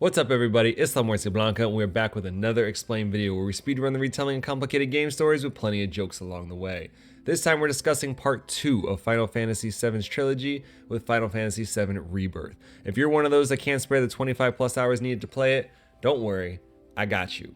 What's up everybody, it's La Muerte Blanca and we're back with another explained video where we speedrun the retelling of complicated game stories with plenty of jokes along the way. This time we're discussing part 2 of Final Fantasy VII's trilogy with Final Fantasy VII Rebirth. If you're one of those that can't spare the 25 plus hours needed to play it, don't worry, I got you.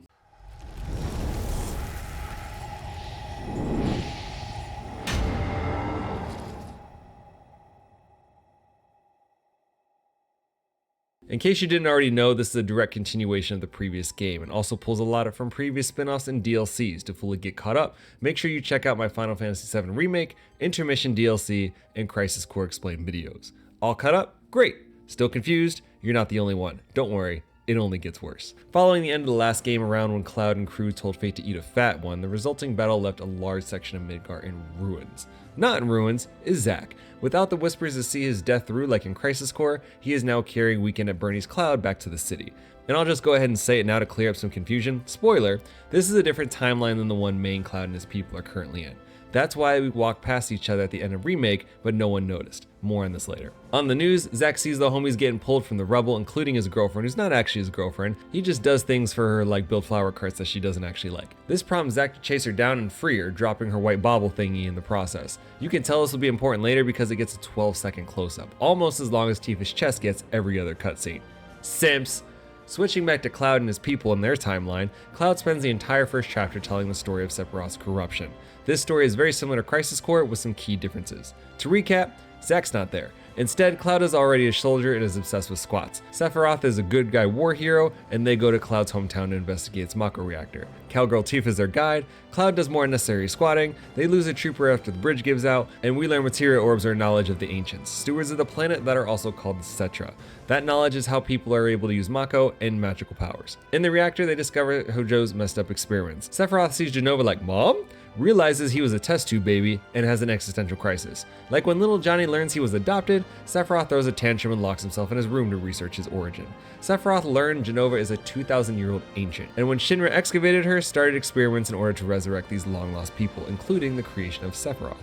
In case you didn't already know, this is a direct continuation of the previous game and also pulls a lot from previous spin-offs and DLCs. To fully get caught up, make sure you check out my Final Fantasy VII Remake, Intermission DLC, and Crisis Core Explained videos. All caught up? Great! Still confused? You're not the only one. Don't worry, it only gets worse. Following the end of the last game around when Cloud and crew told Fate to eat a fat one, the resulting battle left a large section of Midgar in ruins. Not in ruins is Zack. Without the Whispers to see his death through like in Crisis Core, he is now carrying Weekend at Bernie's Cloud back to the city. And I'll just go ahead and say it now to clear up some confusion. Spoiler, this is a different timeline than the one main Cloud and his people are currently in. That's why we walked past each other at the end of Remake, but no one noticed. More on this later. On the news, Zack sees the homies getting pulled from the rubble, including his girlfriend, who's not actually his girlfriend. He just does things for her like build flower carts that she doesn't actually like. This prompts Zack to chase her down and free her, dropping her white bauble thingy in the process. You can tell this will be important later because it gets a 12-second close-up, almost as long as Tifa's chest gets every other cutscene. Simps! Switching back to Cloud and his people in their timeline, Cloud spends the entire first chapter telling the story of Sephiroth's corruption. This story is very similar to Crisis Core with some key differences. To recap, Zack's not there. Instead, Cloud is already a soldier and is obsessed with squats. Sephiroth is a good guy war hero, and they go to Cloud's hometown to investigate its Mako reactor. Cowgirl Tifa is their guide, Cloud does more unnecessary squatting, they lose a trooper after the bridge gives out, and we learn materia orbs are knowledge of the ancients, stewards of the planet that are also called the Cetra. That knowledge is how people are able to use Mako and magical powers. In the reactor, they discover Hojo's messed up experiments. Sephiroth sees Jenova like, "Mom?" Realizes he was a test tube baby and has an existential crisis. Like when little Johnny learns he was adopted, Sephiroth throws a tantrum and locks himself in his room to research his origin. Sephiroth learned Jenova is a 2,000-year-old ancient, and when Shinra excavated her, started experiments in order to resurrect these long-lost people, including the creation of Sephiroth.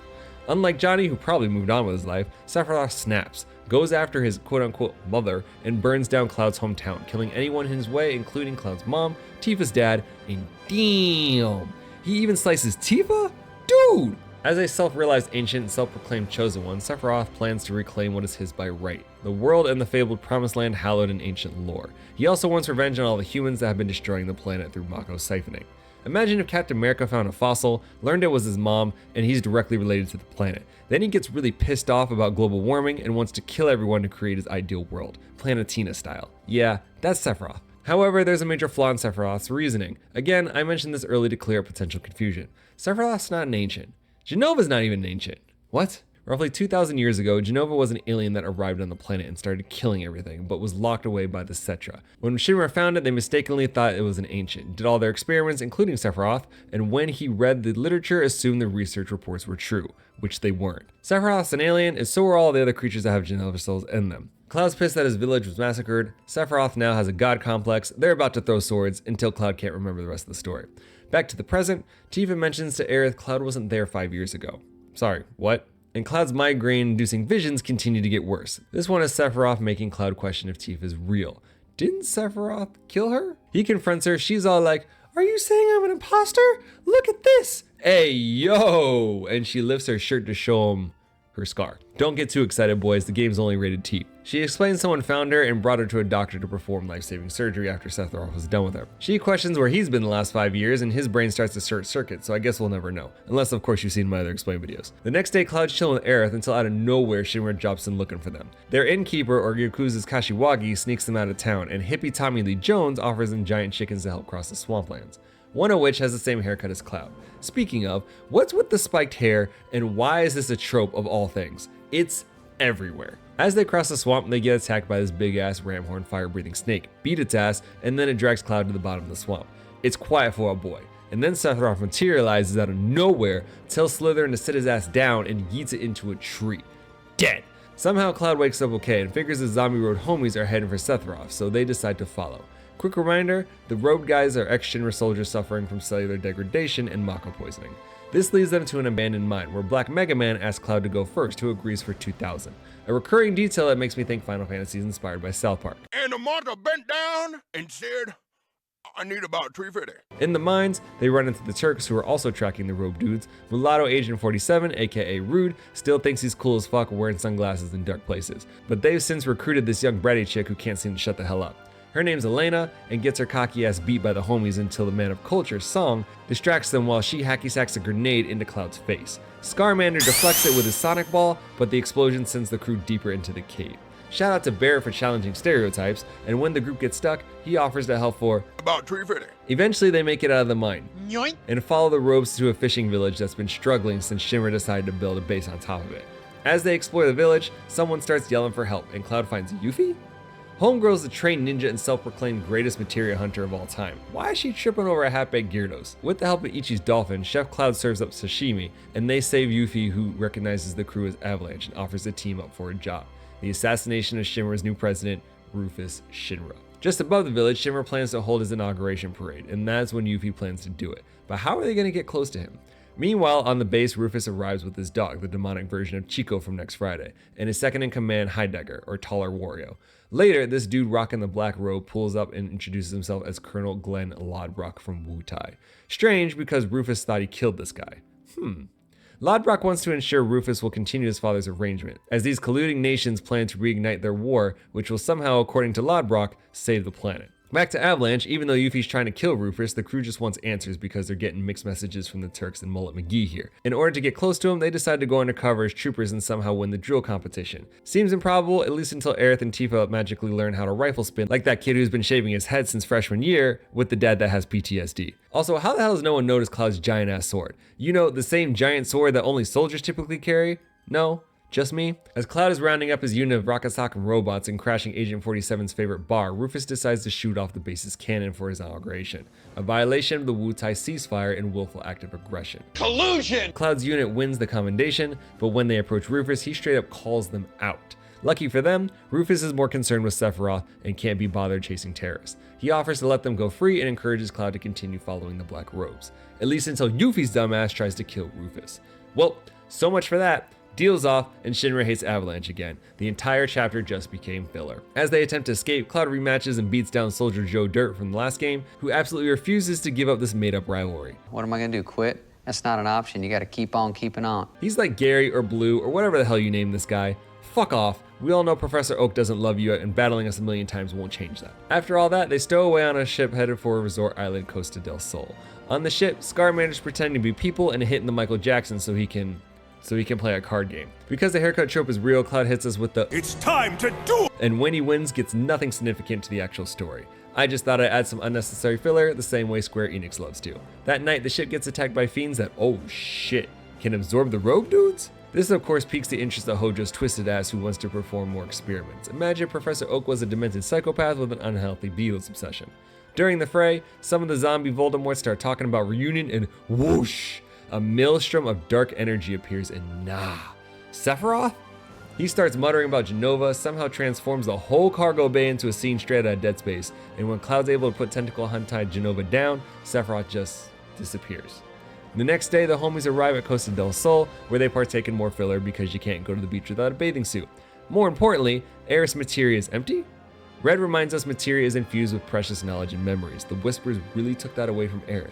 Unlike Johnny, who probably moved on with his life, Sephiroth snaps, goes after his quote-unquote mother, and burns down Cloud's hometown, killing anyone in his way, including Cloud's mom, Tifa's dad, and damn! He even slices Tifa? Dude! As a self-realized ancient and self-proclaimed chosen one, Sephiroth plans to reclaim what is his by right, the world and the fabled promised land hallowed in ancient lore. He also wants revenge on all the humans that have been destroying the planet through Mako siphoning. Imagine if Captain America found a fossil, learned it was his mom, and he's directly related to the planet. Then he gets really pissed off about global warming and wants to kill everyone to create his ideal world, Planetina style. Yeah, that's Sephiroth. However, there's a major flaw in Sephiroth's reasoning. Again, I mentioned this early to clear up potential confusion. Sephiroth's not an ancient. Jenova's not even an ancient. What? Roughly 2,000 years ago, Jenova was an alien that arrived on the planet and started killing everything, but was locked away by the Cetra. When Shinra found it, they mistakenly thought it was an ancient, did all their experiments, including Sephiroth, and when he read the literature, assumed the research reports were true, which they weren't. Sephiroth's an alien, and so are all the other creatures that have Jenova souls in them. Cloud's pissed that his village was massacred, Sephiroth now has a god complex, they're about to throw swords until Cloud can't remember the rest of the story. Back to the present, Tifa mentions to Aerith Cloud wasn't there 5 years ago. Sorry, what? And Cloud's migraine-inducing visions continue to get worse. This one is Sephiroth making Cloud question if Tifa is real. Didn't Sephiroth kill her? He confronts her, she's all like, "Are you saying I'm an imposter? Look at this! Hey, yo!" And she lifts her shirt to show him her scar. Don't get too excited, boys, the game's only rated T. She explains someone found her and brought her to a doctor to perform life-saving surgery after Sephiroth was done with her. She questions where he's been the last 5 years and his brain starts to short circuit, so I guess we'll never know. Unless of course you've seen my other explain videos. The next day, Cloud's chilling with Aerith until out of nowhere Shinra drops in looking for them. Their innkeeper, or Yakuza's Kashiwagi, sneaks them out of town, and hippie Tommy Lee Jones offers them giant chickens to help cross the swamplands. One of which has the same haircut as Cloud. Speaking of, what's with the spiked hair and why is this a trope of all things? It's everywhere. As they cross the swamp, they get attacked by this big ass ramhorn fire breathing snake, beat its ass, and then it drags Cloud to the bottom of the swamp. It's quiet for a boy. And then Sephiroth materializes out of nowhere, tells Slytherin to sit his ass down and yeets it into a tree. Dead. Somehow Cloud wakes up okay and figures the Zombie Road homies are heading for Sephiroth, so they decide to follow. Quick reminder, the road guys are ex-Shinra soldiers suffering from cellular degradation and Mako poisoning. This leads them to an abandoned mine, where Black Mega Man asks Cloud to go first, who agrees for 2,000. A recurring detail that makes me think Final Fantasy is inspired by South Park. And the martyr bent down and said, I need about 350. In the mines, they run into the Turks, who are also tracking the robe dudes. Mulatto Agent 47, aka Rude, still thinks he's cool as fuck wearing sunglasses in dark places. But they've since recruited this young bratty chick who can't seem to shut the hell up. Her name's Elena, and gets her cocky ass beat by the homies until the Man of Culture, Song, distracts them while she hacky sacks a grenade into Cloud's face. Scarmander deflects it with his Sonic Ball, but the explosion sends the crew deeper into the cave. Shout out to Bear for challenging stereotypes, and when the group gets stuck, he offers to help for about 350. Eventually they make it out of the mine, Yoink. and follow the robes to a fishing village that's been struggling since Shimmer decided to build a base on top of it. As they explore the village, someone starts yelling for help, and Cloud finds Yuffie? Homegirl's the trained ninja and self-proclaimed greatest materia hunter of all time. Why is she tripping over a half-baked Gyarados? With the help of Ichi's dolphin, Chef Cloud serves up sashimi, and they save Yuffie, who recognizes the crew as Avalanche and offers the team up for a job: the assassination of Shimmer's new president, Rufus Shinra. Just above the village, Shimmer plans to hold his inauguration parade, and that's when Yuffie plans to do it. But how are they going to get close to him? Meanwhile, on the base, Rufus arrives with his dog, the demonic version of Chico from Next Friday, and his second-in-command, Heidegger, or Taller Wario. Later, this dude rocking the black robe pulls up and introduces himself as Colonel Glenn Lodbrok from Wu-Tai. Strange, because Rufus thought he killed this guy. Lodbrok wants to ensure Rufus will continue his father's arrangement, as these colluding nations plan to reignite their war, which will somehow, according to Lodbrok, save the planet. Back to Avalanche, even though Yuffie's trying to kill Rufus, the crew just wants answers because they're getting mixed messages from the Turks and Mullet McGee here. In order to get close to him, they decide to go undercover as troopers and somehow win the drill competition. Seems improbable, at least until Aerith and Tifa magically learn how to rifle spin, like that kid who's been shaving his head since freshman year, with the dad that has PTSD. Also, how the hell has no one noticed Cloud's giant-ass sword? You know, the same giant sword that only soldiers typically carry? No? Just me? As Cloud is rounding up his unit of rocket sock robots and crashing Agent 47's favorite bar, Rufus decides to shoot off the base's cannon for his inauguration, a violation of the Wu-Tai ceasefire and willful act of aggression. Collusion! Cloud's unit wins the commendation, but when they approach Rufus, he straight up calls them out. Lucky for them, Rufus is more concerned with Sephiroth and can't be bothered chasing terrorists. He offers to let them go free and encourages Cloud to continue following the Black Robes, at least until Yuffie's dumbass tries to kill Rufus. Well, so much for that. Deals off, and Shinra hates Avalanche again. The entire chapter just became filler. As they attempt to escape, Cloud rematches and beats down Soldier Joe Dirt from the last game, who absolutely refuses to give up this made-up rivalry. What am I gonna do, quit? That's not an option. You gotta keep on keeping on. He's like Gary or Blue or whatever the hell you name this guy. Fuck off. We all know Professor Oak doesn't love you, and battling us a million times won't change that. After all that, they stow away on a ship headed for a resort island, Costa del Sol. On the ship, Scarmander's pretending to be people and hitting the Michael Jackson so he can play a card game. Because the haircut trope is real, Cloud hits us with the It's time to do it! And when he wins, gets nothing significant to the actual story. I just thought I'd add some unnecessary filler the same way Square Enix loves to. That night, the ship gets attacked by fiends that, oh shit, can absorb the rogue dudes? This of course piques the interest of Hojo's twisted ass who wants to perform more experiments. Imagine Professor Oak was a demented psychopath with an unhealthy Beatles obsession. During the fray, some of the zombie Voldemorts start talking about reunion and whoosh! A maelstrom of dark energy appears and nah. Sephiroth? He starts muttering about Genova, somehow transforms the whole cargo bay into a scene straight out of Dead Space, and when Cloud's able to put Tentacle Huntai Genova down, Sephiroth just disappears. The next day, the homies arrive at Costa del Sol, where they partake in more filler because you can't go to the beach without a bathing suit. More importantly, Aerith's materia is empty? Red reminds us materia is infused with precious knowledge and memories. The Whispers really took that away from Aerith.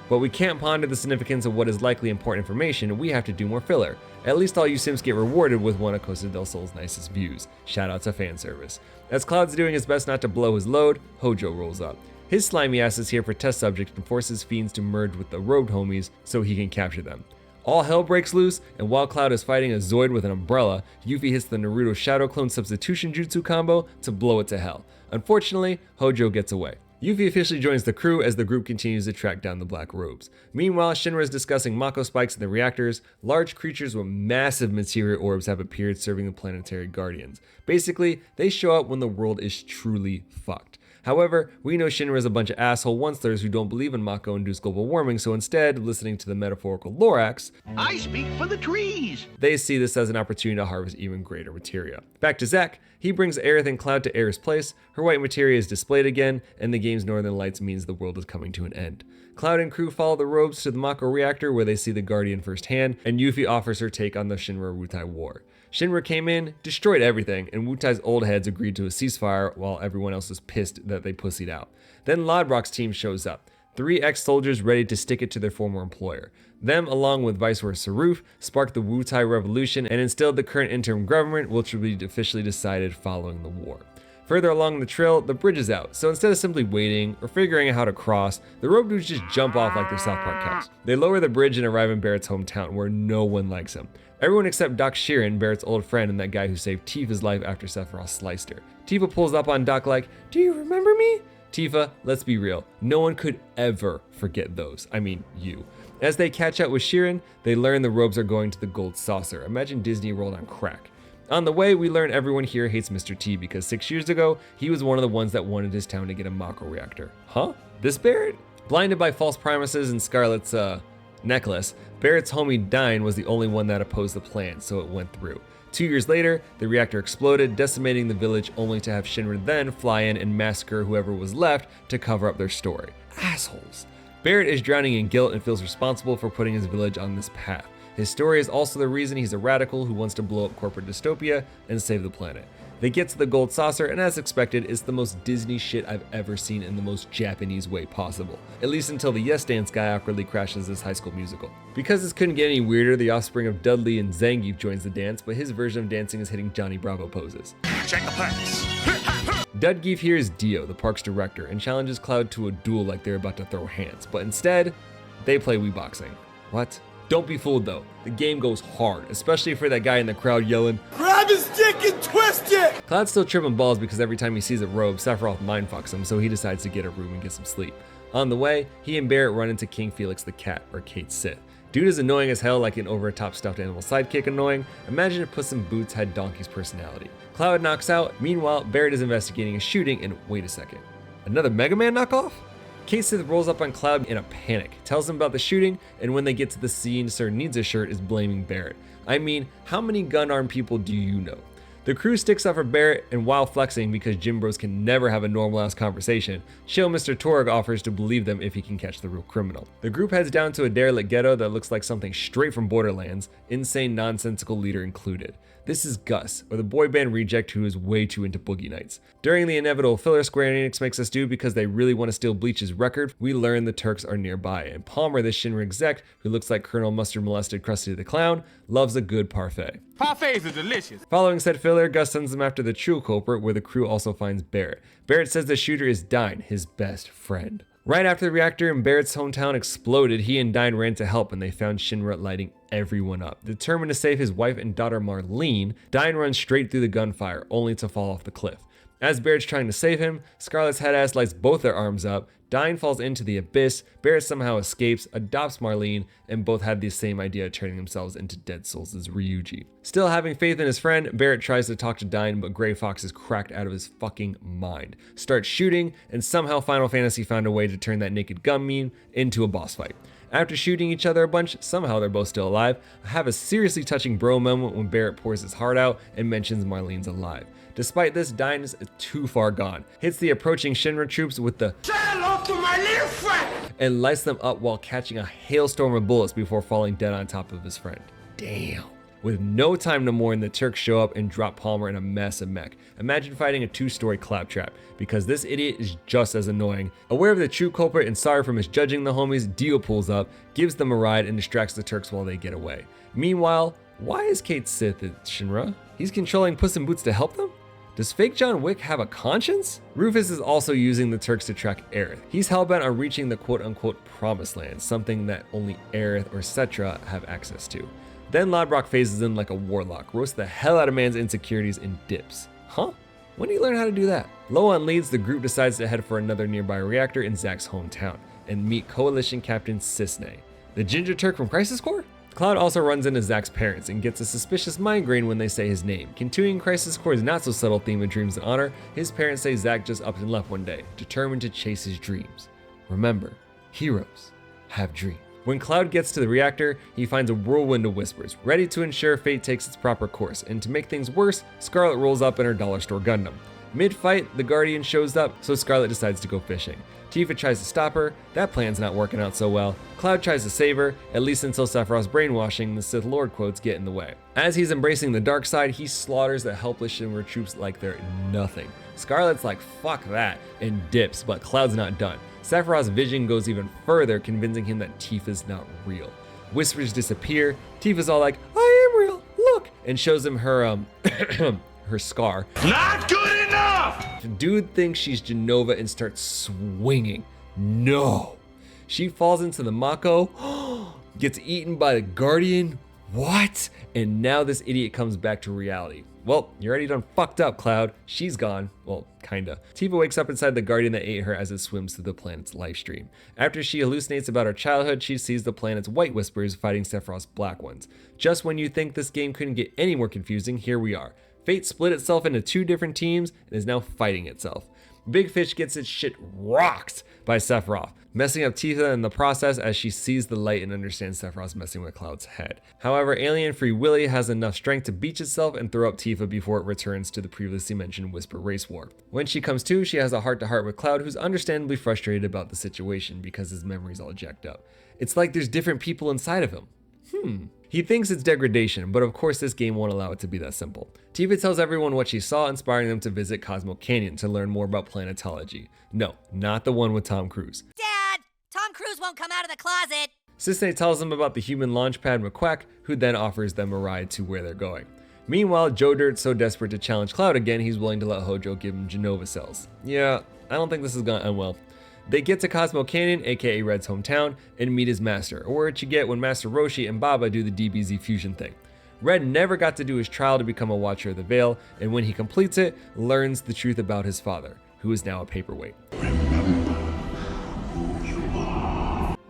But we can't ponder the significance of what is likely important information, we have to do more filler. At least all you Sims get rewarded with one of Costa del Sol's nicest views. Shout out to fan service. As Cloud's doing his best not to blow his load, Hojo rolls up. His slimy ass is here for test subject and forces fiends to merge with the robed homies so he can capture them. All hell breaks loose, and while Cloud is fighting a Zoid with an umbrella, Yuffie hits the Naruto Shadow Clone Substitution Jutsu combo to blow it to hell. Unfortunately, Hojo gets away. Yuffie officially joins the crew as the group continues to track down the Black Robes. Meanwhile, Shinra is discussing Mako spikes in the reactors. Large creatures with massive materia orbs have appeared serving the planetary guardians. Basically, they show up when the world is truly fucked. However, we know Shinra is a bunch of asshole once-lers who don't believe in Mako-induced global warming, so instead, listening to the metaphorical Lorax, I speak for the trees. they see this as an opportunity to harvest even greater materia. Back to Zack, he brings Aerith and Cloud to Aerith's place, her white materia is displayed again, and the game's northern lights means the world is coming to an end. Cloud and crew follow the robes to the Mako reactor where they see the Guardian firsthand, and Yuffie offers her take on the Shinra-Wutai war. Shinra came in, destroyed everything, and Wutai's old heads agreed to a ceasefire while everyone else was pissed that they pussied out. Then Lodbrok's team shows up. 3 ex-soldiers ready to stick it to their former employer. Them, along with Viceroy Saruf, sparked the Wutai Revolution and instilled the current interim government, which will be officially decided following the war. Further along the trail, the bridge is out, so instead of simply waiting or figuring out how to cross, the rogue dudes just jump off like they're South Park cows. They lower the bridge and arrive in Barrett's hometown, where no one likes him. Everyone except Doc Sheeran, Barrett's old friend and that guy who saved Tifa's life after Sephiroth sliced her. Tifa pulls up on Doc like, "Do you remember me?" Tifa, let's be real, no one could ever forget those. I mean, you. As they catch up with Sheeran, they learn the robes are going to the Gold Saucer. Imagine Disney World on crack. On the way, we learn everyone here hates Mr. T because 6 years ago, he was one of the ones that wanted his town to get a Mako reactor. Huh? This Barrett? Blinded by false promises and Scarlet's, necklace, Barrett's homie Dyne was the only one that opposed the plan, so it went through. 2 years later, the reactor exploded, decimating the village only to have Shinra then fly in and massacre whoever was left to cover up their story. Assholes. Barrett is drowning in guilt and feels responsible for putting his village on this path. His story is also the reason he's a radical who wants to blow up corporate dystopia and save the planet. They get to the Gold Saucer, and as expected, it's the most Disney shit I've ever seen in the most Japanese way possible. At least until the Yes Dance guy awkwardly crashes this High School Musical. Because this couldn't get any weirder, the offspring of Dudley and Zangief joins the dance, but his version of dancing is hitting Johnny Bravo poses. Check the pants. Dudgeef hears Dio, the park's director, and challenges Cloud to a duel like they're about to throw hands, but instead, they play Wii boxing. What? Don't be fooled though, the game goes hard, especially for that guy in the crowd yelling, "Grab his dick and twist it!" Cloud's still tripping balls because every time he sees a robe, Sephiroth mindfucks him, so he decides to get a room and get some sleep. On the way, he and Barrett run into King Felix the Cat, or Kate Sith. Dude is annoying as hell, like an over-the-top stuffed animal sidekick annoying. Imagine if Puss in Boots had Donkey's personality. Cloud knocks out, meanwhile, Barrett is investigating a shooting, and wait a second, another Mega Man knockoff? Kate Sith rolls up on Cloud in a panic, tells him about the shooting, and when they get to the scene, Sir Needs a Shirt is blaming Barrett. I mean, how many gun-armed people do you know? The crew sticks up for Barrett, and while flexing because Gym Bros can never have a normal-ass conversation, chill Mr. Torg offers to believe them if he can catch the real criminal. The group heads down to a derelict ghetto that looks like something straight from Borderlands, insane nonsensical leader included. This is Gus, or the boy band reject who is way too into Boogie Nights. During the inevitable filler Square Enix makes us do because they really want to steal Bleach's record, we learn the Turks are nearby, and Palmer, the Shinra exec, who looks like Colonel Mustard Molested Krusty the Clown, loves a good parfait. Parfaits are delicious. Following said filler, Gus sends them after the true culprit, where the crew also finds Barrett. Barrett says the shooter is Dyne, his best friend. Right after the reactor in Barrett's hometown exploded, he and Dyne ran to help and they found Shinra lighting everyone up. Determined to save his wife and daughter Marlene, Dyne runs straight through the gunfire, only to fall off the cliff. As Barrett's trying to save him, Scarlet's head ass lights both their arms up, Dyne falls into the abyss, Barrett somehow escapes, adopts Marlene, and both had the same idea of turning themselves into dead souls as Ryuji. Still having faith in his friend, Barrett tries to talk to Dyne, but Gray Fox is cracked out of his fucking mind. Starts shooting, and somehow Final Fantasy found a way to turn that naked gun meme into a boss fight. After shooting each other a bunch, somehow they're both still alive. I have a seriously touching bro moment when Barrett pours his heart out and mentions Marlene's alive. Despite this, Dyne is too far gone, hits the approaching Shinra troops with the "Say hello to my little friend!" and lights them up while catching a hailstorm of bullets before falling dead on top of his friend. Damn. With no time to mourn, the Turks show up and drop Palmer in a massive mech. Imagine fighting a two-story claptrap, because this idiot is just as annoying. Aware of the true culprit and sorry for misjudging the homies, Dio pulls up, gives them a ride, and distracts the Turks while they get away. Meanwhile, why is Kate Sith at Shinra? He's controlling Puss in Boots to help them? Does fake John Wick have a conscience? Rufus is also using the Turks to track Aerith. He's hellbent on reaching the quote-unquote promised land, something that only Aerith or Cetra have access to. Then Lodbrok phases in like a warlock, roasts the hell out of man's insecurities and dips. Huh? When did he learn how to do that? Low on leads, the group decides to head for another nearby reactor in Zack's hometown and meet Coalition Captain Cisne, the Ginger Turk from Crisis Core? Cloud also runs into Zack's parents and gets a suspicious migraine when they say his name. Continuing Crisis Core's not so subtle theme of dreams and honor, his parents say Zack just up and left one day, determined to chase his dreams. Remember, heroes have dreams. When Cloud gets to the reactor, he finds a whirlwind of whispers, ready to ensure fate takes its proper course, and to make things worse, Scarlet rolls up in her dollar store Gundam. Mid-fight, the Guardian shows up, so Scarlet decides to go fishing. Tifa tries to stop her, that plan's not working out so well. Cloud tries to save her, at least until Sephiroth's brainwashing and the Sith Lord quotes get in the way. As he's embracing the dark side, he slaughters the helpless Shinra troops like they're nothing. Scarlet's like, fuck that, and dips, but Cloud's not done. Sephiroth's vision goes even further, convincing him that Tifa's not real. Whispers disappear, Tifa's all like, I am real, look, and shows him her, her scar. Not good enough! Dude thinks she's Genova and starts swinging. No. She falls into the Mako, gets eaten by the Guardian. What? And now this idiot comes back to reality. Well, you already done fucked up, Cloud. She's gone. Well, kinda. Tifa wakes up inside the Guardian that ate her as it swims through the planet's life stream. After she hallucinates about her childhood, she sees the planet's white whispers fighting Sephiroth's black ones. Just when you think this game couldn't get any more confusing, here we are. Fate split itself into two different teams and is now fighting itself. Big Fish gets its shit rocked by Sephiroth, messing up Tifa in the process as she sees the light and understands Sephiroth's messing with Cloud's head. However, Alien Free Willy has enough strength to beach itself and throw up Tifa before it returns to the previously mentioned Whisper Race War. When she comes to, she has a heart-to-heart with Cloud, who's understandably frustrated about the situation because his memory's all jacked up. It's like there's different people inside of him. He thinks it's degradation, but of course this game won't allow it to be that simple. Tifa tells everyone what she saw, inspiring them to visit Cosmo Canyon to learn more about planetology. No, not the one with Tom Cruise. Dad, Tom Cruise won't come out of the closet. Sisney tells them about the human launchpad McQuack, who then offers them a ride to where they're going. Meanwhile, Joe Dirt's so desperate to challenge Cloud again, he's willing to let Hojo give him Genova cells. Yeah, I don't think this is gonna end well. They get to Cosmo Canyon, aka Red's hometown, and meet his master, a word you get when Master Roshi and Baba do the DBZ fusion thing. Red never got to do his trial to become a Watcher of the Veil, and when he completes it, learns the truth about his father, who is now a paperweight.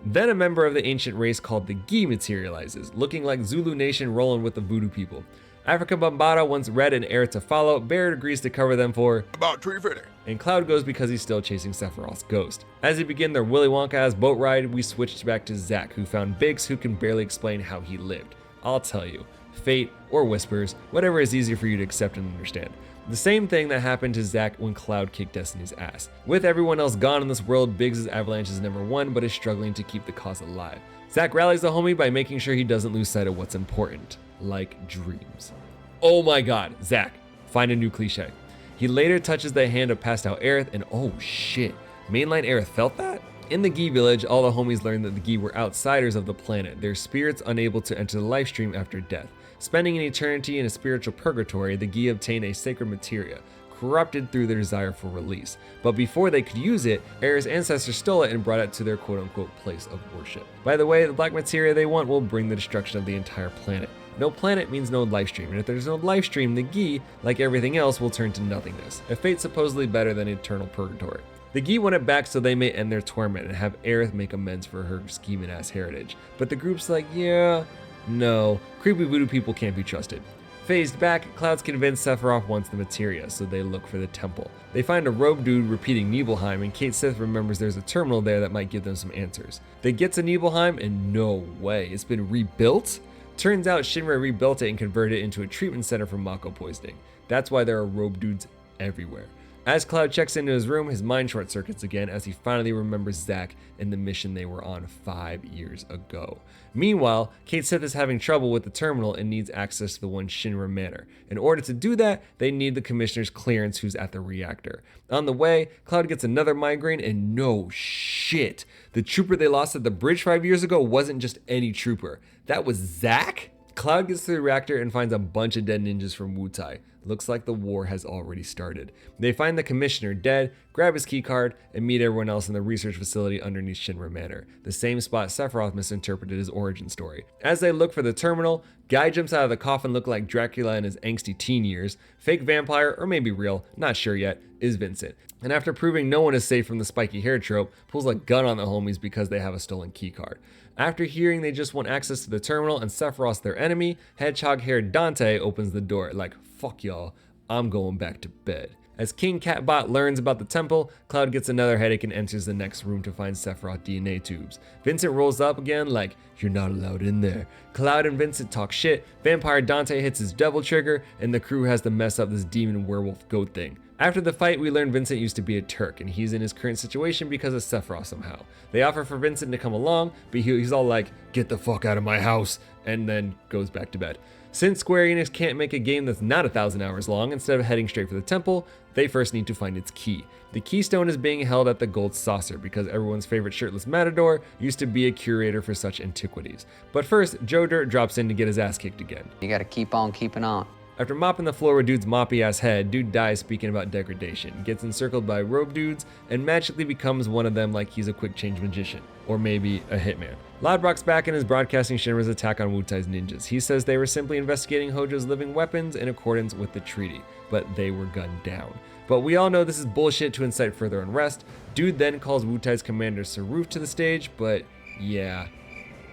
Then a member of the ancient race called the Gi materializes, looking like Zulu Nation rolling with the voodoo people. Africa Bambara wants Red and Aerith to follow, Barrett agrees to cover them for About 350. and Cloud goes because he's still chasing Sephiroth's ghost. As they begin their Willy Wonka-ass boat ride, we switched back to Zack, who found Biggs, who can barely explain how he lived. I'll tell you, fate or whispers, whatever is easier for you to accept and understand. The same thing that happened to Zack when Cloud kicked Destiny's ass. With everyone else gone in this world, Biggs' avalanche is never won, but is struggling to keep the cause alive. Zack rallies the homie by making sure he doesn't lose sight of what's important, like dreams. Oh my god, Zack, find a new cliche. He later touches the hand of passed out Aerith, and oh shit, mainline Aerith felt that? In the Gi village, all the homies learned that the Gi were outsiders of the planet, their spirits unable to enter the life stream after death. Spending an eternity in a spiritual purgatory, the Gi obtained a sacred materia, corrupted through their desire for release. But before they could use it, Aerith's ancestors stole it and brought it to their quote-unquote place of worship. By the way, the black materia they want will bring the destruction of the entire planet. No planet means no life stream, and if there's no life stream, the Gi, like everything else, will turn to nothingness, a fate supposedly better than eternal purgatory. The Gi want it back so they may end their torment and have Aerith make amends for her scheming ass heritage. But the group's like, yeah, no, creepy voodoo people can't be trusted. Phased back, Cloud's convinced Sephiroth wants the materia, so they look for the temple. They find a rogue dude repeating Nibelheim, and Kate Sith remembers there's a terminal there that might give them some answers. They get to Nibelheim, and no way, it's been rebuilt? Turns out Shinra rebuilt it and converted it into a treatment center for Mako poisoning. That's why there are robe dudes everywhere. As Cloud checks into his room, his mind short circuits again as he finally remembers Zack and the mission they were on 5 years ago. Meanwhile, Kate Sith is having trouble with the terminal and needs access to the one Shinra Manor. In order to do that, they need the commissioner's clearance who's at the reactor. On the way, Cloud gets another migraine and no shit, the trooper they lost at the bridge 5 years ago wasn't just any trooper. That was Zack? Cloud gets to the reactor and finds a bunch of dead ninjas from Wutai. Looks like the war has already started. They find the commissioner dead, grab his keycard, and meet everyone else in the research facility underneath Shinra Manor, the same spot Sephiroth misinterpreted his origin story. As they look for the terminal, guy jumps out of the coffin looking like Dracula in his angsty teen years. Fake vampire, or maybe real, not sure yet, is Vincent. And after proving no one is safe from the spiky hair trope, pulls a gun on the homies because they have a stolen keycard. After hearing they just want access to the terminal and Sephiroth's their enemy, hedgehog-haired Dante opens the door like, fuck y'all, I'm going back to bed. As King Catbot learns about the temple, Cloud gets another headache and enters the next room to find Sephiroth DNA tubes. Vincent rolls up again like, you're not allowed in there. Cloud and Vincent talk shit, Vampire Dante hits his devil trigger, and the crew has to mess up this demon werewolf goat thing. After the fight, we learn Vincent used to be a Turk, and he's in his current situation because of Sephiroth somehow. They offer for Vincent to come along, but he's all like, "Get the fuck out of my house," and then goes back to bed. Since Square Enix can't make a game that's not 1,000 hours long, instead of heading straight for the temple, they first need to find its key. The keystone is being held at the Gold Saucer because everyone's favorite shirtless matador used to be a curator for such antiquities. But first, Joe Dirt drops in to get his ass kicked again. You gotta keep on keeping on. After mopping the floor with Dude's moppy ass head, Dude dies speaking about degradation, gets encircled by robe dudes, and magically becomes one of them like he's a quick change magician. Or maybe a hitman. Lodbrok's back and is broadcasting Shinra's attack on Wutai's ninjas. He says they were simply investigating Hojo's living weapons in accordance with the treaty, but they were gunned down. But we all know this is bullshit to incite further unrest. Dude then calls Wutai's commander Saruf to the stage, but yeah.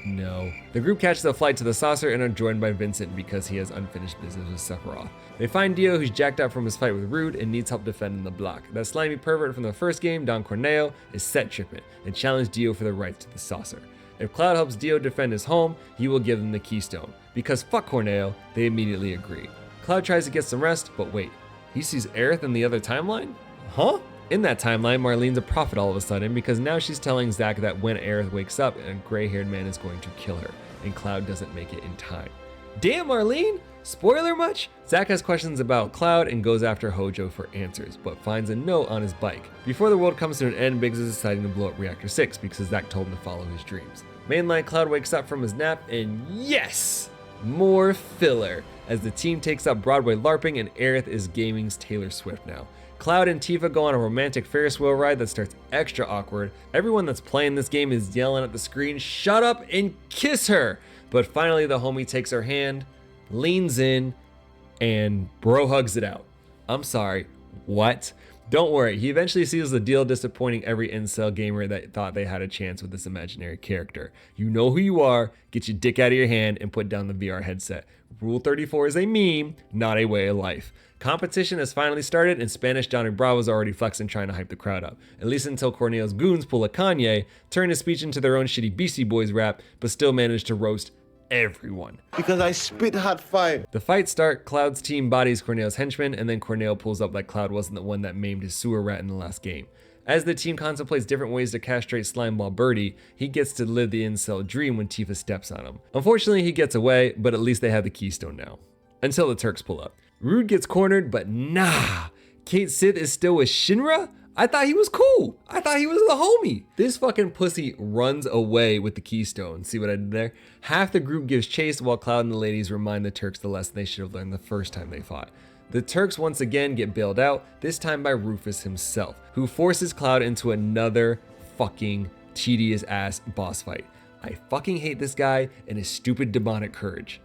No. The group catches a flight to the saucer and are joined by Vincent because he has unfinished business with Sephiroth. They find Dio, who's jacked up from his fight with Rude and needs help defending the block. That slimy pervert from the first game, Don Corneo, is set tripping and challenged Dio for the rights to the saucer. If Cloud helps Dio defend his home, he will give them the keystone. Because fuck Corneo, they immediately agree. Cloud tries to get some rest, but wait, he sees Aerith in the other timeline? Huh? In that timeline, Marlene's a prophet all of a sudden because now she's telling Zack that when Aerith wakes up, a gray-haired man is going to kill her, and Cloud doesn't make it in time. Damn, Marlene! Spoiler much? Zack has questions about Cloud and goes after Hojo for answers, but finds a note on his bike. Before the world comes to an end, Biggs is deciding to blow up Reactor 6 because Zack told him to follow his dreams. Mainline Cloud wakes up from his nap, and yes! More filler, as the team takes up Broadway LARPing and Aerith is gaming's Taylor Swift now. Cloud and Tifa go on a romantic Ferris wheel ride that starts extra awkward. Everyone that's playing this game is yelling at the screen, "Shut up and kiss her!" But finally the homie takes her hand, leans in, and bro hugs it out. I'm sorry, what? Don't worry, he eventually seals the deal, disappointing every incel gamer that thought they had a chance with this imaginary character. You know who you are, get your dick out of your hand and put down the VR headset. Rule 34 is a meme, not a way of life. Competition has finally started and Spanish Johnny Bravo's already flexing trying to hype the crowd up. At least until Corneo's goons pull a Kanye, turn his speech into their own shitty Beastie Boys rap, but still manage to roast everyone. Because I spit hot fire. The fights start, Cloud's team bodies Corneo's henchmen, and then Corneo pulls up like Cloud wasn't the one that maimed his sewer rat in the last game. As the team contemplates different ways to castrate Slimeball Birdie, he gets to live the incel dream when Tifa steps on him. Unfortunately, he gets away, but at least they have the keystone now. Until the Turks pull up. Rude gets cornered, but nah. Kate Sith is still with Shinra? I thought he was cool. I thought he was the homie. This fucking pussy runs away with the keystone. See what I did there? Half the group gives chase while Cloud and the ladies remind the Turks the lesson they should have learned the first time they fought. The Turks once again get bailed out, this time by Rufus himself, who forces Cloud into another fucking tedious ass boss fight. I fucking hate this guy and his stupid demonic courage.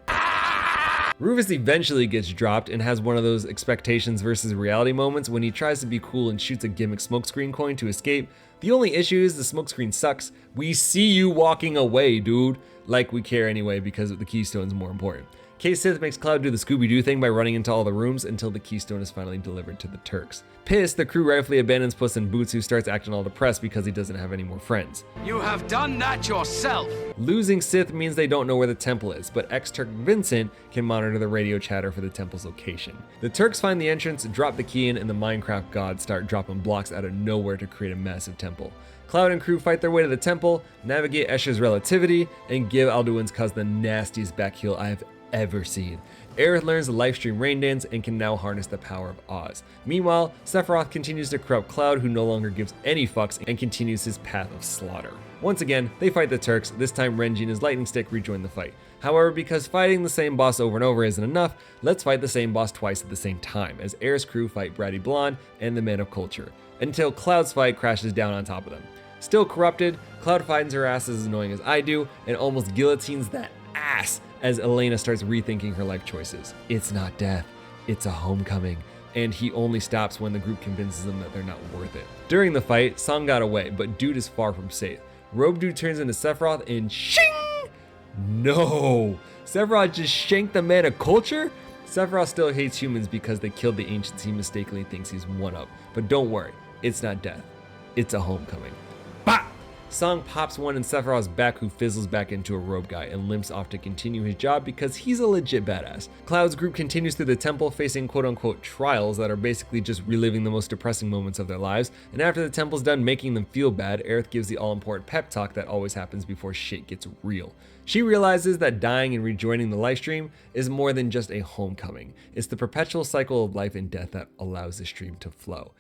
Rufus eventually gets dropped and has one of those expectations versus reality moments when he tries to be cool and shoots a gimmick smokescreen coin to escape. The only issue is the smokescreen sucks. We see you walking away, dude. Like we care anyway because the keystone's more important. K-Sith makes Cloud do the Scooby-Doo thing by running into all the rooms until the keystone is finally delivered to the Turks. Pissed, the crew rightfully abandons Puss in Boots, who starts acting all depressed because he doesn't have any more friends. You have done that yourself. Losing Sith means they don't know where the temple is, but ex-Turk Vincent can monitor the radio chatter for the temple's location. The Turks find the entrance, drop the key in, and the Minecraft gods start dropping blocks out of nowhere to create a massive temple. Cloud and crew fight their way to the temple, navigate Escher's relativity, and give Alduin's cuz the nastiest backheel I have ever seen. Aerith learns the Lifestream Rain Dance and can now harness the power of Oz. Meanwhile, Sephiroth continues to corrupt Cloud, who no longer gives any fucks and continues his path of slaughter. Once again, they fight the Turks, this time Renji and his lightning stick rejoin the fight. However, because fighting the same boss over and over isn't enough, let's fight the same boss twice at the same time, as Aerith's crew fight Bratty Blonde and the Man of Culture, until Cloud's fight crashes down on top of them. Still corrupted, Cloud finds her ass as annoying as I do, and almost guillotines that ass as Elena starts rethinking her life choices. It's not death, it's a homecoming, and he only stops when the group convinces them that they're not worth it. During the fight, Song got away, but Dude is far from safe. Robe Dude turns into Sephiroth and shing! No! Sephiroth just shanked the Man of Culture? Sephiroth still hates humans because they killed the ancients he mistakenly thinks he's one of. But don't worry, it's not death, it's a homecoming. Bah! Song pops one in Sephiroth's back, who fizzles back into a robe guy and limps off to continue his job because he's a legit badass. Cloud's group continues through the temple facing quote-unquote trials that are basically just reliving the most depressing moments of their lives, and after the temple's done making them feel bad, Aerith gives the all-important pep talk that always happens before shit gets real. She realizes that dying and rejoining the livestream is more than just a homecoming. It's the perpetual cycle of life and death that allows the stream to flow.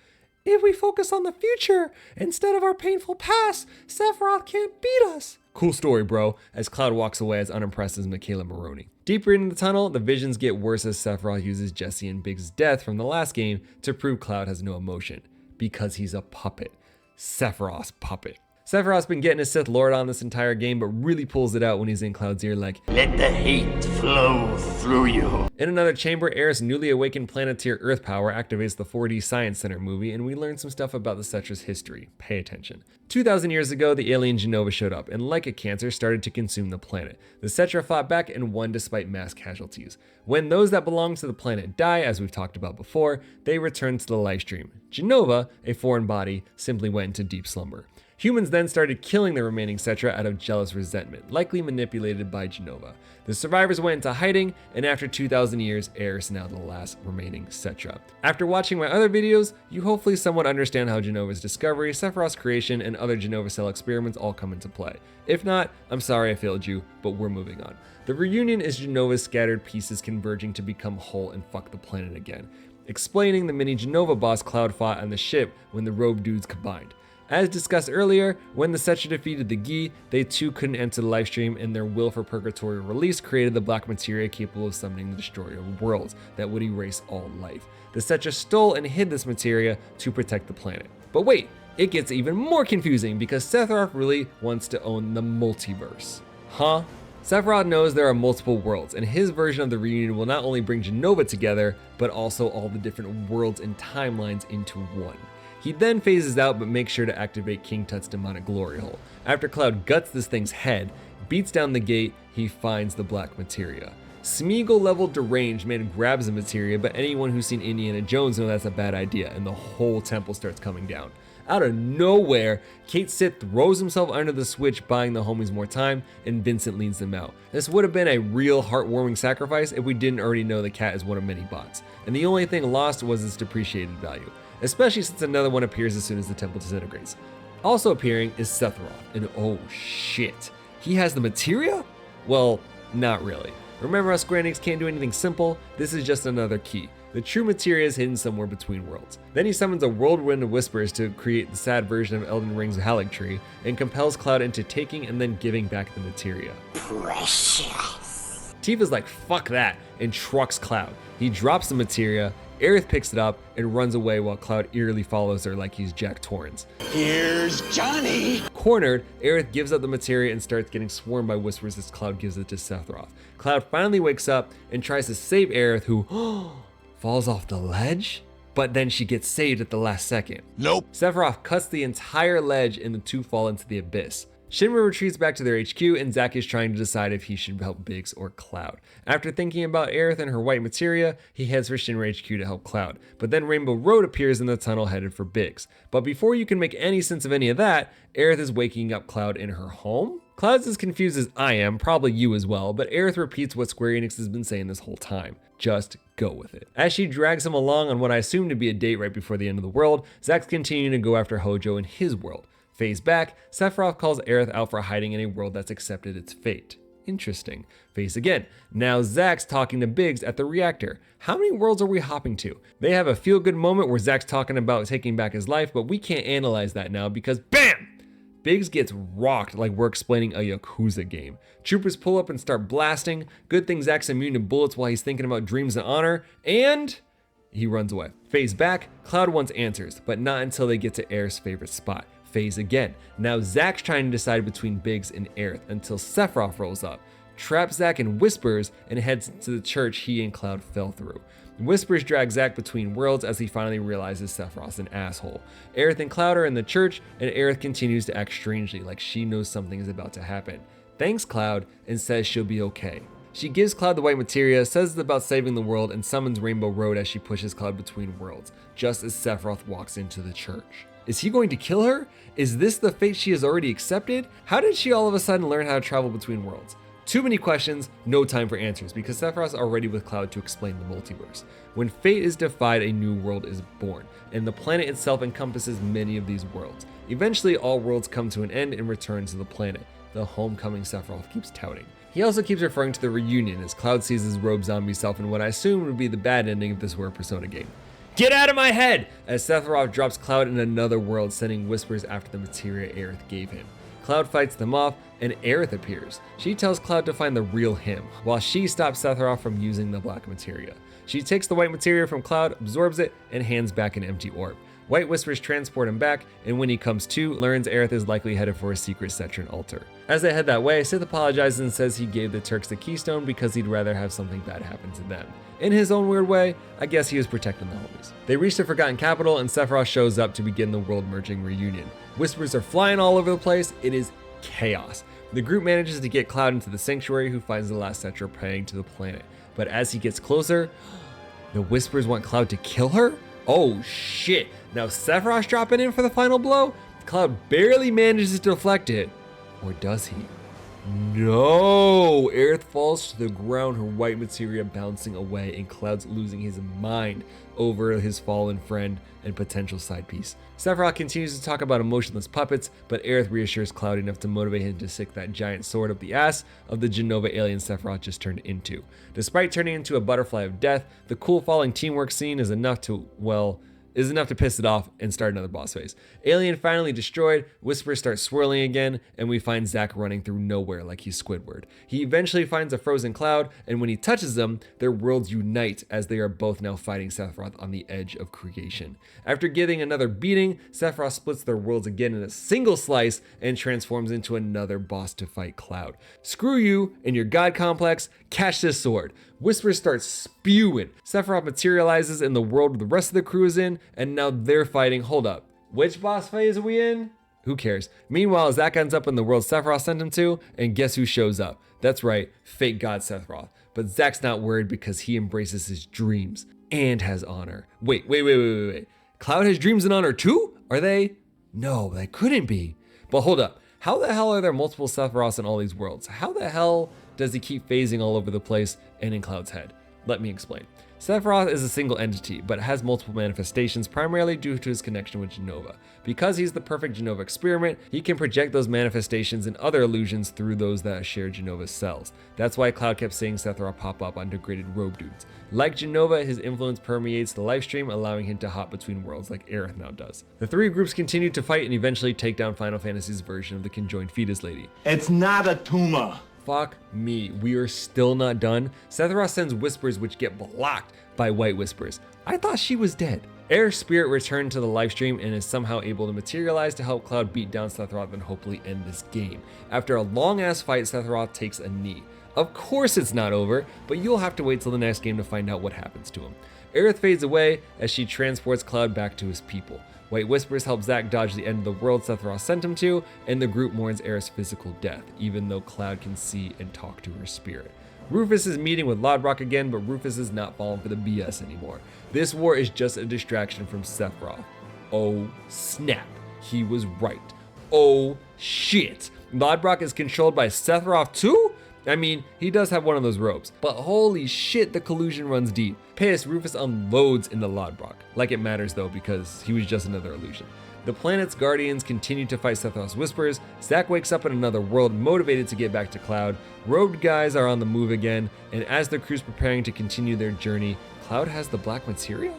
If we focus on the future instead of our painful past, Sephiroth can't beat us. Cool story, bro, as Cloud walks away as unimpressed as Michaela Maroney. Deeper into the tunnel, the visions get worse as Sephiroth uses Jesse and Biggs' death from the last game to prove Cloud has no emotion. Because he's a puppet. Sephiroth's puppet. Sephiroth's been getting his Sith Lord on this entire game, but really pulls it out when he's in Cloud's ear like, "Let the hate flow through you." In another chamber, Aerith's newly awakened Planeteer Earth power activates the 4D Science Center movie, and we learn some stuff about the Cetra's history. Pay attention. 2,000 years ago, the alien Jenova showed up, and like a cancer, started to consume the planet. The Cetra fought back and won despite mass casualties. When those that belong to the planet die, as we've talked about before, they return to the livestream. Jenova, a foreign body, simply went into deep slumber. Humans then started killing the remaining Cetra out of jealous resentment, likely manipulated by Jenova. The survivors went into hiding, and after 2,000 years, Aerith is now the last remaining Cetra. After watching my other videos, you hopefully somewhat understand how Jenova's discovery, Sephiroth's creation, and other Jenova cell experiments all come into play. If not, I'm sorry I failed you, but we're moving on. The reunion is Jenova's scattered pieces converging to become whole and fuck the planet again, explaining the mini Jenova boss Cloud fought on the ship when the robe dudes combined. As discussed earlier, when the Cetra defeated the Gi, they too couldn't enter the livestream, and their will for purgatory release created the black materia capable of summoning the destroyer of worlds that would erase all life. The Cetra stole and hid this materia to protect the planet. But wait, it gets even more confusing because Sephiroth really wants to own the multiverse. Huh? Sephiroth knows there are multiple worlds, and his version of the reunion will not only bring Jenova together, but also all the different worlds and timelines into one. He then phases out but makes sure to activate King Tut's demonic glory hole. After Cloud guts this thing's head, beats down the gate, he finds the black materia. Smeagol level deranged man grabs the materia, but anyone who's seen Indiana Jones knows that's a bad idea, and the whole temple starts coming down. Out of nowhere, Kate Sith throws himself under the switch, buying the homies more time, and Vincent leads them out. This would have been a real heartwarming sacrifice if we didn't already know the cat is one of many bots, and the only thing lost was its depreciated value, especially since another one appears as soon as the temple disintegrates. Also appearing is Sephiroth, and oh shit, he has the materia? Well, not really. Remember how Square Enix can't do anything simple? This is just another key. The true materia is hidden somewhere between worlds. Then he summons a whirlwind of whispers to create the sad version of Elden Ring's Halig Tree, and compels Cloud into taking and then giving back the materia. Precious. Tifa's like, fuck that, and trucks Cloud. He drops the materia, Aerith picks it up and runs away while Cloud eerily follows her like he's Jack Torrance. Here's Johnny. Cornered, Aerith gives up the materia and starts getting swarmed by whispers as Cloud gives it to Sephiroth. Cloud finally wakes up and tries to save Aerith, who falls off the ledge, but then she gets saved at the last second. Nope. Sephiroth cuts the entire ledge and the two fall into the abyss. Shinra retreats back to their HQ, and Zack is trying to decide if he should help Biggs or Cloud. After thinking about Aerith and her white materia, he heads for Shinra HQ to help Cloud, but then Rainbow Road appears in the tunnel headed for Biggs. But before you can make any sense of any of that, Aerith is waking up Cloud in her home? Cloud's as confused as I am, probably you as well, but Aerith repeats what Square Enix has been saying this whole time. Just go with it. As she drags him along on what I assume to be a date right before the end of the world, Zack's continuing to go after Hojo in his world. Phase back, Sephiroth calls Aerith out for hiding in a world that's accepted its fate. Interesting. Phase again. Now Zack's talking to Biggs at the reactor. How many worlds are we hopping to? They have a feel-good moment where Zack's talking about taking back his life, but we can't analyze that now because BAM! Biggs gets rocked like we're explaining a Yakuza game. Troopers pull up and start blasting. Good thing Zack's immune to bullets while he's thinking about dreams and honor, and he runs away. Phase back, Cloud wants answers, but not until they get to Aerith's favorite spot. Phase again. Now Zack's trying to decide between Biggs and Aerith until Sephiroth rolls up, traps Zack in Whispers, and heads to the church he and Cloud fell through. Whispers drag Zack between worlds as he finally realizes Sephiroth's an asshole. Aerith and Cloud are in the church, and Aerith continues to act strangely like she knows something is about to happen. Thanks Cloud, and says she'll be okay. She gives Cloud the white materia, says it's about saving the world, and summons Rainbow Road as she pushes Cloud between worlds, just as Sephiroth walks into the church. Is he going to kill her? Is this the fate she has already accepted? How did she all of a sudden learn how to travel between worlds? Too many questions, no time for answers, because Sephiroth's already with Cloud to explain the multiverse. When fate is defied, a new world is born, and the planet itself encompasses many of these worlds. Eventually, all worlds come to an end and return to the planet, the homecoming Sephiroth keeps touting. He also keeps referring to the reunion as Cloud sees his rogue zombie self in what I assume would be the bad ending if this were a Persona game. Get out of my head! As Sephiroth drops Cloud in another world, sending whispers after the materia Aerith gave him. Cloud fights them off, and Aerith appears. She tells Cloud to find the real him, while she stops Sephiroth from using the black materia. She takes the white materia from Cloud, absorbs it, and hands back an empty orb. White whispers transport him back, and when he comes to, learns Aerith is likely headed for a secret Cetron altar. As they head that way, Sith apologizes and says he gave the Turks the keystone because he'd rather have something bad happen to them. In his own weird way, I guess he was protecting the homies. They reach the Forgotten Capital, and Sephiroth shows up to begin the world-merging reunion. Whispers are flying all over the place. It is chaos. The group manages to get Cloud into the sanctuary, who finds the last Cetra praying to the planet. But as he gets closer, the whispers want Cloud to kill her? Oh shit. Now Sephiroth's dropping in for the final blow? Cloud barely manages to deflect it. Or does he? No! Aerith falls to the ground, her white materia bouncing away, and Cloud's losing his mind over his fallen friend and potential side piece. Sephiroth continues to talk about emotionless puppets, but Aerith reassures Cloud enough to motivate him to stick that giant sword up the ass of the Genova alien Sephiroth just turned into. Despite turning into a butterfly of death, the cool falling teamwork scene is enough to piss it off and start another boss phase. Alien finally destroyed, whispers start swirling again, and we find Zack running through nowhere like he's Squidward. He eventually finds a frozen Cloud, and when he touches them, their worlds unite as they are both now fighting Sephiroth on the edge of creation. After giving another beating, Sephiroth splits their worlds again in a single slice and transforms into another boss to fight Cloud. Screw you and your god complex, catch this sword. Whispers start spewing. Sephiroth materializes in the world the rest of the crew is in, and now they're fighting. Hold up, which boss phase are we in? Who cares? Meanwhile, Zack ends up in the world Sephiroth sent him to, and guess who shows up? That's right, fake god Sephiroth. But Zack's not worried because he embraces his dreams and has honor. Wait. Cloud has dreams and honor too? Are they? No, they couldn't be. But hold up, how the hell are there multiple Sephiroths in all these worlds? How the hell does he keep phasing all over the place and in Cloud's head? Let me explain. Sephiroth is a single entity, but has multiple manifestations primarily due to his connection with Genova. Because he's the perfect Genova experiment, he can project those manifestations and other illusions through those that share Genova's cells. That's why Cloud kept seeing Sephiroth pop up on degraded rogue dudes. Like Genova, his influence permeates the livestream, allowing him to hop between worlds like Aerith now does. The three groups continue to fight and eventually take down Final Fantasy's version of the conjoined fetus lady. It's not a tumor. Fuck me, we are still not done. Sephiroth sends whispers which get blocked by white whispers. I thought she was dead. Aerith's spirit returned to the livestream and is somehow able to materialize to help Cloud beat down Sephiroth and hopefully end this game. After a long ass fight, Sephiroth takes a knee. Of course it's not over, but you'll have to wait till the next game to find out what happens to him. Aerith fades away as she transports Cloud back to his people. White whispers help Zack dodge the end of the world Sephiroth sent him to, and the group mourns Aerith's physical death, even though Cloud can see and talk to her spirit. Rufus is meeting with Lodbrok again, but Rufus is not falling for the BS anymore. This war is just a distraction from Sephiroth. Oh snap, he was right. Oh shit, Lodbrok is controlled by Sephiroth too? I mean, he does have one of those robes, but holy shit, the collusion runs deep. Pissed, Rufus unloads into Lodbrok. Like it matters though, because he was just another illusion. The planet's guardians continue to fight Sephiroth's whispers. Zack wakes up in another world, motivated to get back to Cloud. Robed guys are on the move again, and as the crew's preparing to continue their journey, Cloud has the black materia?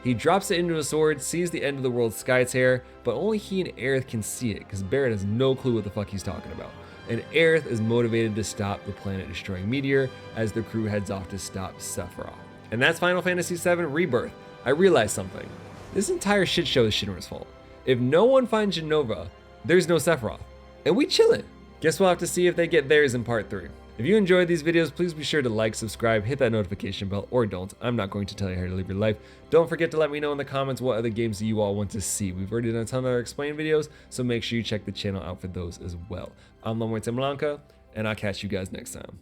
He drops it into a sword, sees the end of the world's sky tear, but only he and Aerith can see it, because Barret has no clue what the fuck he's talking about. And Aerith is motivated to stop the planet-destroying meteor as the crew heads off to stop Sephiroth. And that's Final Fantasy VII Rebirth. I realized something. This entire shit show is Shinra's fault. If no one finds Genova, there's no Sephiroth. And we chillin'. Guess we'll have to see if they get theirs in part 3. If you enjoyed these videos, please be sure to like, subscribe, hit that notification bell, or don't. I'm not going to tell you how to live your life. Don't forget to let me know in the comments what other games you all want to see. We've already done a ton of other explained videos, so make sure you check the channel out for those as well. I'm Lamoy Blanca, and I'll catch you guys next time.